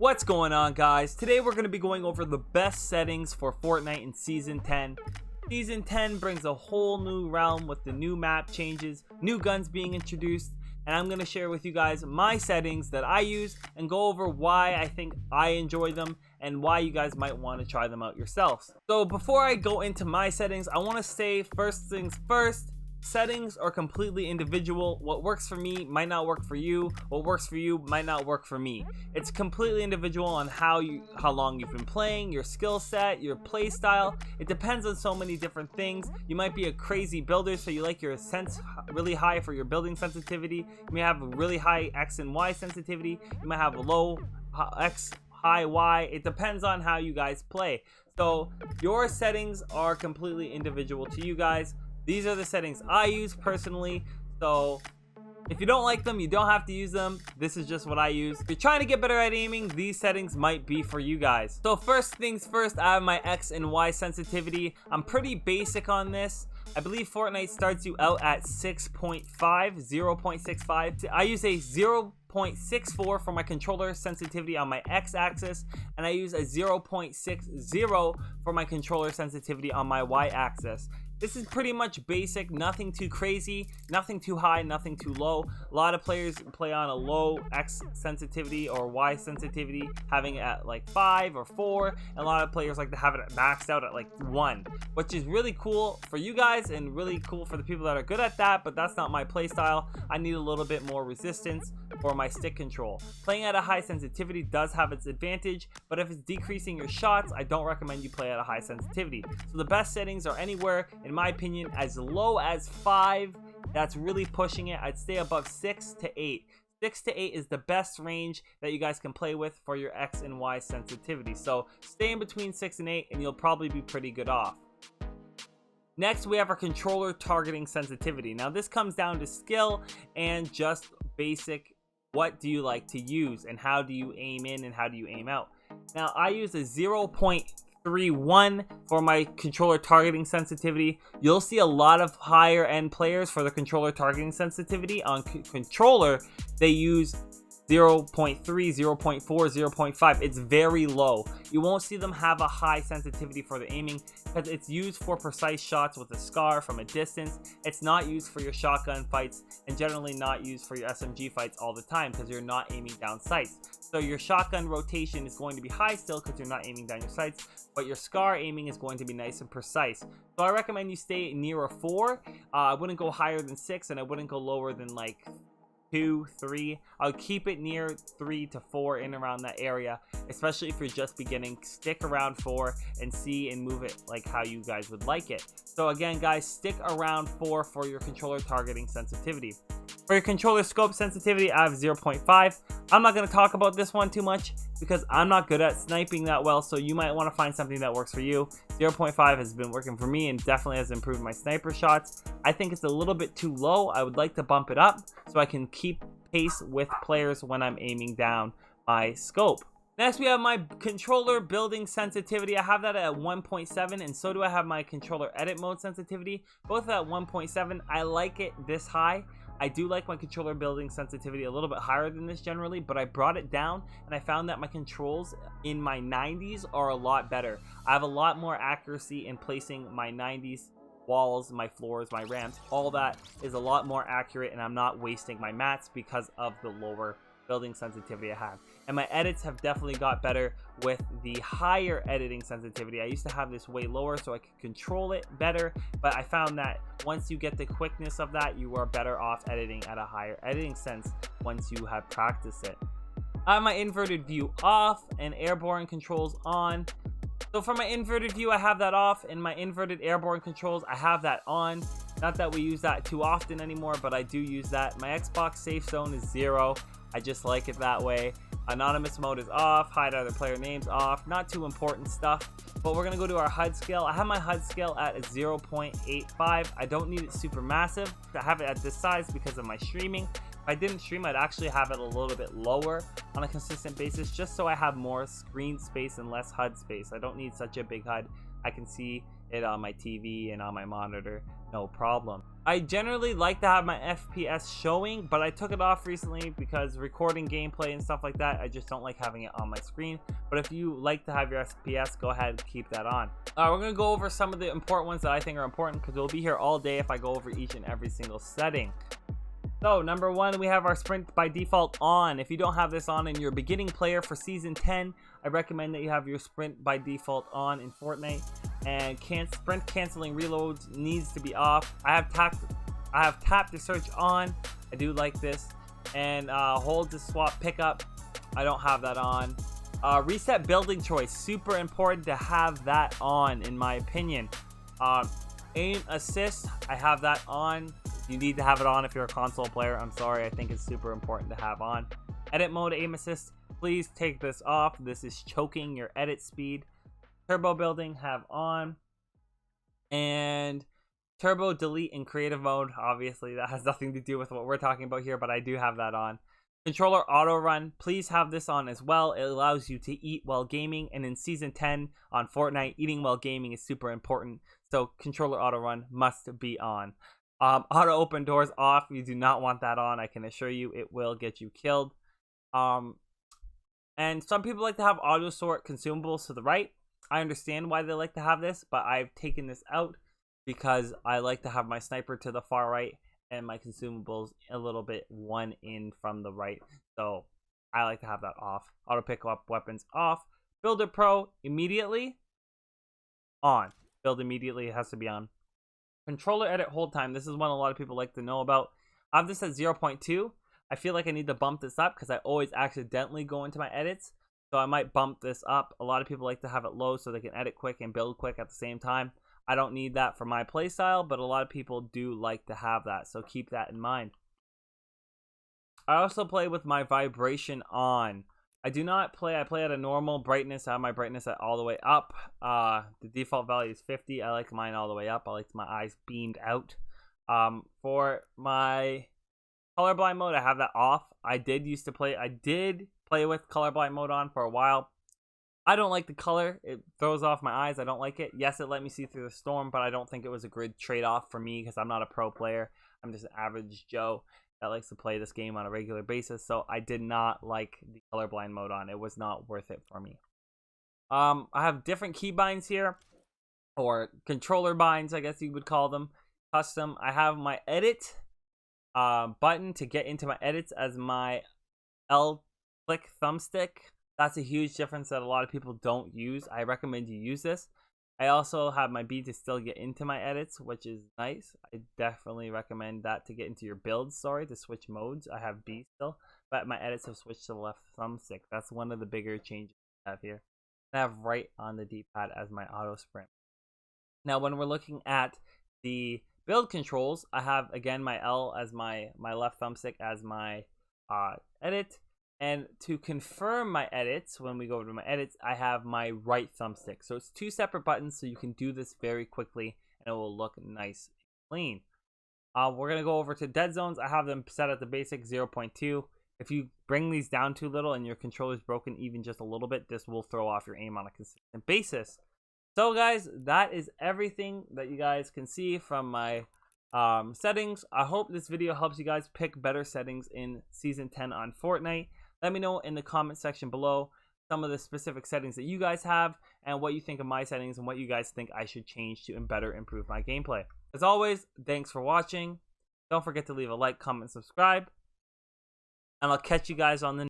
What's going on, guys? Today we're going to be going over the best settings for Fortnite in Season 10. Season 10 brings a whole new realm with the new map changes, new guns being introduced, and I'm going to share with you guys my settings that I use and go over why I think I enjoy them and why you guys might want to try them out yourselves. So before I go into my settings, I want to say first things first. Settings are completely individual. What works for me might not work for you. What works for you might not work for me. It's completely individual on how long you've been playing, your skill set, your play style. It depends on so many different things. You might be a crazy builder, so you like your sense really high for your building sensitivity. You may have a really high X and Y sensitivity. You might have a low X, high Y. It depends on how you guys play. So your settings are completely individual to you guys. These are the settings I use personally, so if you don't like them, you don't have to use them. This is just what I use. If you're trying to get better at aiming, these settings might be for you guys. So first things first, I have my X and Y sensitivity. I'm pretty basic on this. I believe Fortnite starts you out at 0.65. I use a 0.64 for my controller sensitivity on my X-axis, and I use a 0.60 for my controller sensitivity on my Y-axis. This is pretty much basic, nothing too crazy, nothing too high, nothing too low. A lot of players play on a low X sensitivity or Y sensitivity, having it at like 5 or 4, and a lot of players like to have it maxed out at like 1, which is really cool for you guys and really cool for the people that are good at that, but that's not my play style. I need a little bit more resistance for my stick control. Playing at a high sensitivity does have its advantage, but if it's decreasing your shots, I don't recommend you play at a high sensitivity. So the best settings are anywhere, in my opinion, as low as 5. That's really pushing it. I'd stay above 6 to 8. 6 to 8 is the best range that you guys can play with for your X and Y sensitivity. So stay in between 6 and 8 and you'll probably be pretty good off. Next, we have our controller targeting sensitivity. Now this comes down to skill and just basic, what do you like to use and how do you aim in and how do you aim out. Now I use a 0.31 for my controller targeting sensitivity. You'll see a lot of higher end players for the controller targeting sensitivity on controller. They use 0.3, 0.4, 0.5. It's very low. You won't see them have a high sensitivity for the aiming because it's used for precise shots with a SCAR from a distance. It's not used for your shotgun fights and generally not used for your SMG fights all the time because you're not aiming down sights. So your shotgun rotation is going to be high still because you're not aiming down your sights, but your SCAR aiming is going to be nice and precise. So I recommend you stay near a 4. I wouldn't go higher than 6 and I wouldn't go lower than like 2, 3. I'll keep it near 3 to 4 in around that area, especially if you're just beginning. Stick around 4 and see and move it like how you guys would like it. So again, guys, stick around 4 for your controller targeting sensitivity. For your controller scope sensitivity, I have 0.5. I'm not going to talk about this one too much because I'm not good at sniping that well, so you might want to find something that works for you. 0.5 has been working for me and definitely has improved my sniper shots. I think it's a little bit too low. I would like to bump it up so I can keep pace with players when I'm aiming down my scope. Next, we have my controller building sensitivity. I have that at 1.7, and so do I have my controller edit mode sensitivity, both at 1.7. I like it this high. I do like my controller building sensitivity a little bit higher than this generally, but I brought it down and I found that my controls in my 90s are a lot better. I have a lot more accuracy in placing my 90s walls, my floors, my ramps. All that is a lot more accurate and I'm not wasting my mats because of the lower building sensitivity I have. And my edits have definitely got better with the higher editing sensitivity. I used to have this way lower so I could control it better, but I found that once you get the quickness of that, you are better off editing at a higher editing sense once you have practiced it. I have my inverted view off and airborne controls on. So for my inverted view, I have that off, and my inverted airborne controls, I have that on. Not that we use that too often anymore, but I do use that. My Xbox safe zone is 0. I just like it that way. Anonymous mode is off, hide other player names off, not too important stuff. But we're gonna go to our HUD scale. I have my HUD scale at a 0.85. I don't need it super massive. I have it at this size because of my streaming. If I didn't stream, I'd actually have it a little bit lower on a consistent basis, just so I have more screen space and less HUD space. I don't need such a big HUD. I can see it on my TV and on my monitor, no problem. I generally like to have my FPS showing, but I took it off recently because recording gameplay and stuff like that, I just don't like having it on my screen. But if you like to have your FPS, go ahead and keep that on. We're gonna go over some of the important ones that I think are important, because we'll be here all day if I go over each and every single setting. So number one, we have our sprint by default on. If you don't have this on and you're a beginning player for season 10, I recommend that you have your sprint by default on in Fortnite. And sprint canceling reloads needs to be off. I have tap to search on. I do like this. And hold to swap pickup. I don't have that on. Reset building choice, super important to have that on in my opinion. Aim assist, I have that on. You need to have it on if you're a console player. I'm sorry, I think it's super important to have on. Edit mode aim assist, please take this off. This is choking your edit speed. Turbo building, have on. And turbo delete in creative mode, obviously that has nothing to do with what we're talking about here, but I do have that on. Controller auto run, please have this on as well. It allows you to eat while gaming, and in season 10 on Fortnite, eating while gaming is super important, so controller auto run must be on. Auto open doors off, you do not want that on. I can assure you it will get you killed. And some people like to have auto sort consumables to the right. I understand why they like to have this, but I've taken this out because I like to have my sniper to the far right and my consumables a little bit one in from the right. So I like to have that off. Auto pick up weapons off. Builder Pro immediately on. Build immediately, it has to be on. Controller edit hold time. This is one a lot of people like to know about. I have this at 0.2. I feel like I need to bump this up because I always accidentally go into my edits. So I might bump this up. A lot of people like to have it low so they can edit quick and build quick at the same time. I don't need that for my playstyle, but a lot of people do like to have that. So keep that in mind. I also play with my vibration on. I do not play, I play at a normal brightness. I have my brightness at all the way up. The default value is 50. I like mine all the way up. I like my eyes beamed out. For my colorblind mode, I have that off. I did play with colorblind mode on for a while. I don't like the color. It throws off my eyes. I don't like it. Yes, it let me see through the storm, but I don't think it was a good trade-off for me because I'm not a pro player. I'm just an average Joe that likes to play this game on a regular basis, so I did not like the colorblind mode on. It was not worth it for me. I have different keybinds here, or controller binds, I guess you would call them, custom. I have my edit button to get into my edits as my L click thumbstick. That's a huge difference that a lot of people don't use. I recommend you use this. I also have my B to still get into my edits, which is nice. I definitely recommend that to get into your builds, to switch modes. I have B still, but my edits have switched to the left thumbstick. That's one of the bigger changes I have here. I have right on the D-pad as my auto sprint. Now, when we're looking at the build controls, I have, again, my L as my left thumbstick as my edit. And to confirm my edits, when we go to my edits, I have my right thumbstick. So it's two separate buttons, so you can do this very quickly, and it will look nice and clean. We're going to go over to dead zones. I have them set at the basic 0.2. If you bring these down too little and your controller is broken even just a little bit, this will throw off your aim on a consistent basis. So guys, that is everything that you guys can see from my settings. I hope this video helps you guys pick better settings in Season 10 on Fortnite. Let me know in the comment section below some of the specific settings that you guys have and what you think of my settings and what you guys think I should change to better improve my gameplay. As always, thanks for watching. Don't forget to leave a like, comment, subscribe, and I'll catch you guys on the